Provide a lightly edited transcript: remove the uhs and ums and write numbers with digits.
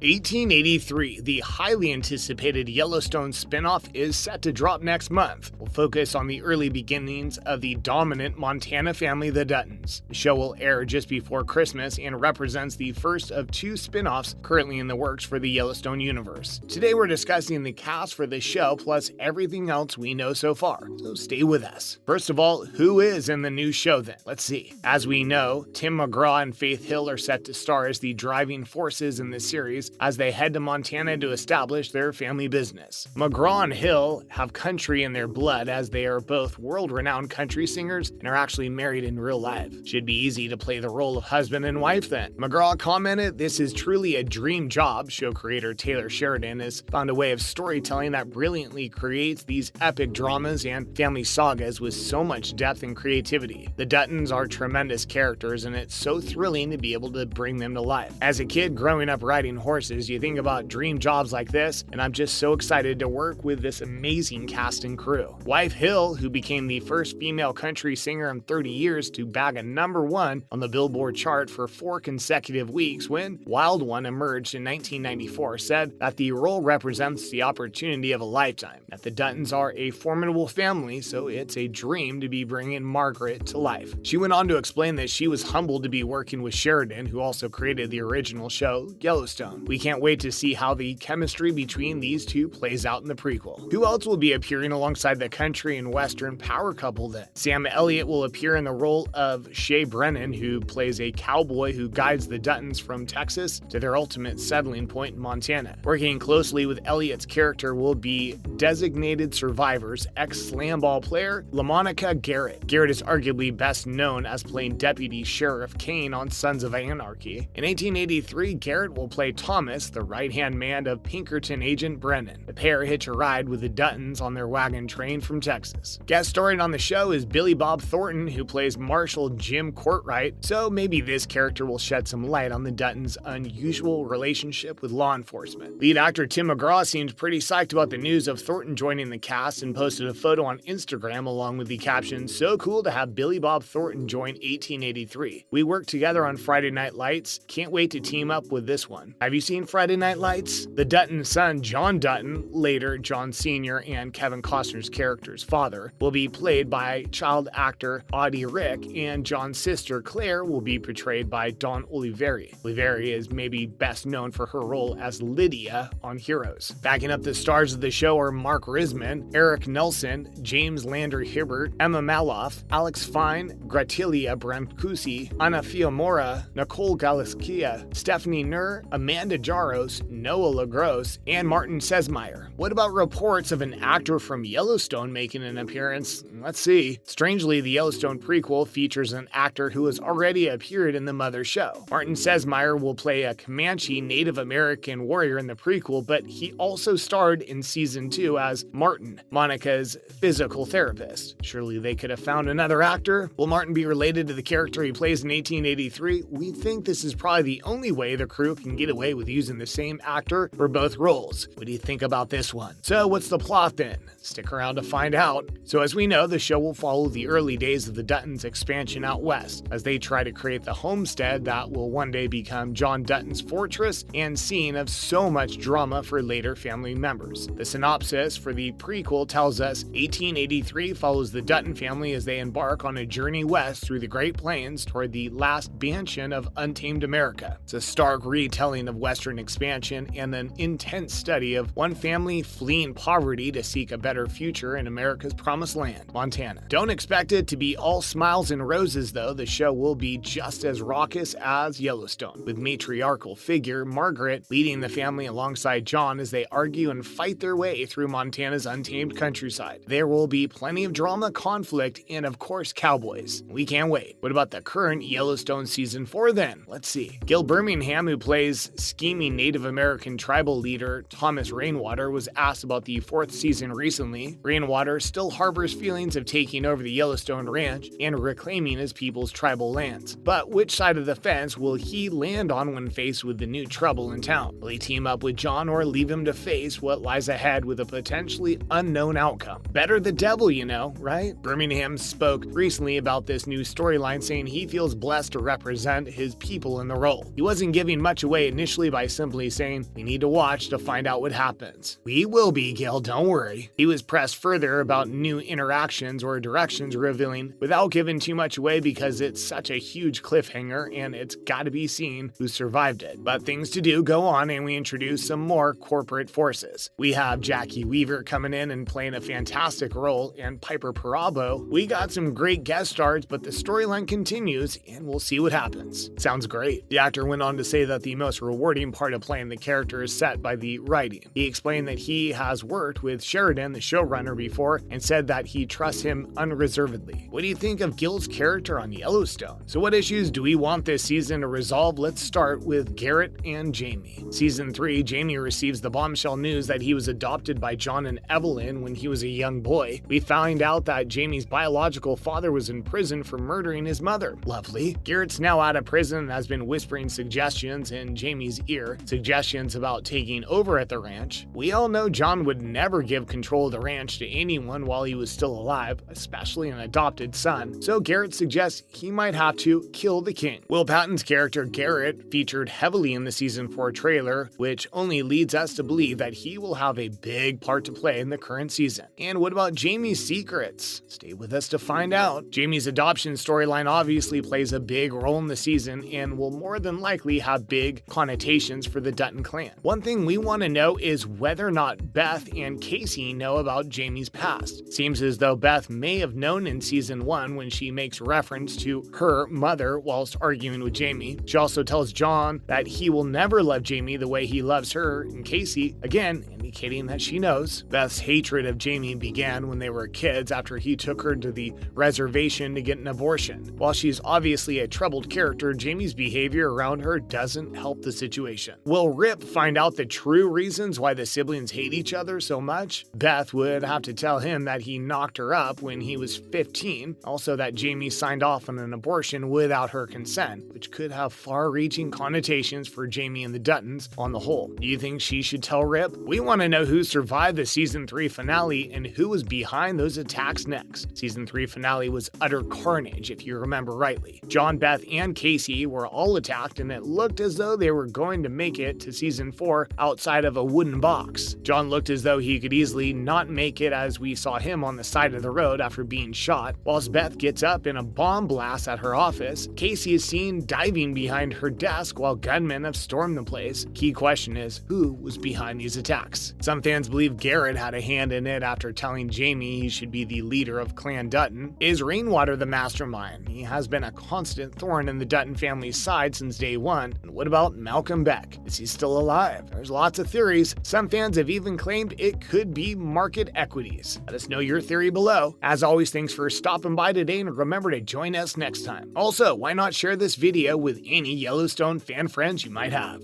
1883, the highly anticipated Yellowstone spinoff, is set to drop next month. We'll focus on the early beginnings of the dominant Montana family, the Duttons. The show will air just before Christmas and represents the first of two spinoffs currently in the works for the Yellowstone universe. Today we're discussing the cast for the show plus everything else we know so far, so stay with us. First of all, who is in the new show then? Let's see. As we know, Tim McGraw and Faith Hill are set to star as the driving forces in this series as they head to Montana to establish their family business. McGraw and Hill have country in their blood as they are both world-renowned country singers and are actually married in real life. Should be easy to play the role of husband and wife then. McGraw commented, "This is truly a dream job." Show creator Taylor Sheridan has found a way of storytelling that brilliantly creates these epic dramas and family sagas with so much depth and creativity. The Duttons are tremendous characters and it's so thrilling to be able to bring them to life. As a kid growing up riding horses, you think about dream jobs like this, and I'm just so excited to work with this amazing cast and crew. Wife Hill, who became the first female country singer in 30 years to bag a #1 on the Billboard chart for 4 consecutive weeks when Wild One emerged in 1994, said that the role represents the opportunity of a lifetime, that the Duttons are a formidable family, so it's a dream to be bringing Margaret to life. She went on to explain that she was humbled to be working with Sheridan, who also created the original show, Yellowstone. We can't wait to see how the chemistry between these two plays out in the prequel. Who else will be appearing alongside the country and western power couple then? Sam Elliot will appear in the role of Shea Brennan, who plays a cowboy who guides the Duttons from Texas to their ultimate settling point in Montana. Working closely with Elliot's character will be Designated Survivor's ex-slam ball player, LaMonica Garrett. Garrett is arguably best known as playing Deputy Sheriff Kane on Sons of Anarchy. In 1883, Garrett will play Thomas, the right-hand man of Pinkerton agent Brennan. The pair hitch a ride with the Duttons on their wagon train from Texas. Guest starring on the show is Billy Bob Thornton, who plays Marshal Jim Courtright, so maybe this character will shed some light on the Duttons' unusual relationship with law enforcement. Lead actor Tim McGraw seemed pretty psyched about the news of Thornton joining the cast and posted a photo on Instagram along with the caption, "So cool to have Billy Bob Thornton join 1883. We worked together on Friday Night Lights. Can't wait to team up with this one." Have you seen Friday Night Lights? The Dutton son, John Dutton, later John Sr. and Kevin Costner's character's father, will be played by child actor Audie Rick, and John's sister Claire will be portrayed by Dawn Oliveri. Oliveri is maybe best known for her role as Lydia on Heroes. Backing up the stars of the show are Mark Risman, Eric Nelson, James Lander Hibbert, Emma Maloff, Alex Fine, Gratilia Brancusi, Ana Fiamora, Nicole Galiskia, Stephanie Nur, Amanda Jaros, Noah LaGrosse, and Martin Sesmeyer. What about reports of an actor from Yellowstone making an appearance? Let's see. Strangely, the Yellowstone prequel features an actor who has already appeared in the mother show. Martin Sesmeyer will play a Comanche Native American warrior in the prequel, but he also starred in season 2 as Martin, Monica's physical therapist. Surely they could have found another actor? Will Martin be related to the character he plays in 1883? We think this is probably the only way the crew can get away with using the same actor for both roles. What do you think about this one? So what's the plot then? Stick around to find out. So as we know, the show will follow the early days of the Duttons' expansion out west as they try to create the homestead that will one day become John Dutton's fortress and scene of so much drama for later family members. The synopsis for the prequel tells us 1883 follows the Dutton family as they embark on a journey west through the Great Plains toward the last mansion of untamed America. It's a stark retelling of Western expansion and an intense study of one family fleeing poverty to seek a better future in America's promised land, Montana. Don't expect it to be all smiles and roses though. The show will be just as raucous as Yellowstone, with matriarchal figure Margaret leading the family alongside John as they argue and fight their way through Montana's untamed countryside. There will be plenty of drama, conflict, and of course cowboys. We can't wait. What about the current Yellowstone season 4 then? Let's see. Gil Birmingham, who plays scheming Native American tribal leader Thomas Rainwater, was asked about the 4th season recently. Rainwater still harbors feelings of taking over the Yellowstone ranch and reclaiming his people's tribal lands. But which side of the fence will he land on when faced with the new trouble in town? Will he team up with John or leave him to face what lies ahead with a potentially unknown outcome? Better the devil, you know, right? Birmingham spoke recently about this new storyline, saying he feels blessed to represent his people in the role. He wasn't giving much away initially about by simply saying, "We need to watch to find out what happens." "We will be, Gil, don't worry." He was pressed further about new interactions or directions revealing, without giving too much away because it's such a huge cliffhanger and it's gotta be seen who survived it. But things to do go on, and we introduce some more corporate forces. We have Jackie Weaver coming in and playing a fantastic role, and Piper Perabo. We got some great guest stars, but the storyline continues, and we'll see what happens. Sounds great. The actor went on to say that the most rewarding part of playing the character is set by the writing. He explained that he has worked with Sheridan, the showrunner, before, and said that he trusts him unreservedly. What do you think of Gil's character on Yellowstone? So what issues do we want this season to resolve? Let's start with Garrett and Jamie. Season 3, Jamie receives the bombshell news that he was adopted by John and Evelyn when he was a young boy. We find out that Jamie's biological father was in prison for murdering his mother. Lovely. Garrett's now out of prison and has been whispering suggestions in Jamie's ear, suggestions about taking over at the ranch. We all know John would never give control of the ranch to anyone while he was still alive, especially an adopted son, so Garrett suggests he might have to kill the king. Will Patton's character Garrett featured heavily in the season 4 trailer, which only leads us to believe that he will have a big part to play in the current season. And what about Jamie's secrets? Stay with us to find out. Jamie's adoption storyline obviously plays a big role in the season and will more than likely have big connotations for the Dutton clan. One thing we want to know is whether or not Beth and Casey know about Jamie's past. Seems as though Beth may have known in season 1 when she makes reference to her mother whilst arguing with Jamie. She also tells John that he will never love Jamie the way he loves her, and Casey, again, indicating that she knows. Beth's hatred of Jamie began when they were kids after he took her to the reservation to get an abortion. While she's obviously a troubled character, Jamie's behavior around her doesn't help the situation. Will Rip find out the true reasons why the siblings hate each other so much? Beth would have to tell him that he knocked her up when he was 15, also that Jamie signed off on an abortion without her consent, which could have far-reaching connotations for Jamie and the Duttons on the whole. Do you think she should tell Rip? We want to know who survived the season 3 finale and who was behind those attacks next. Season 3 finale was utter carnage, if you remember rightly. John, Beth, and Casey were all attacked, and it looked as though they were going to make it to season 4 outside of a wooden box. John looked as though he could easily not make it, as we saw him on the side of the road after being shot. Whilst Beth gets up in a bomb blast at her office, Casey is seen diving behind her desk while gunmen have stormed the place. Key question is, who was behind these attacks? Some fans believe Garrett had a hand in it after telling Jamie he should be the leader of Clan Dutton. Is Rainwater the mastermind? He has been a constant thorn in the Dutton family's side since day one. And what about Malcolm Beck? Is he still alive? There's lots of theories. Some fans have even claimed it could be market equities. Let us know your theory below. As always, thanks for stopping by today, and remember to join us next time. Also, why not share this video with any Yellowstone fan friends you might have?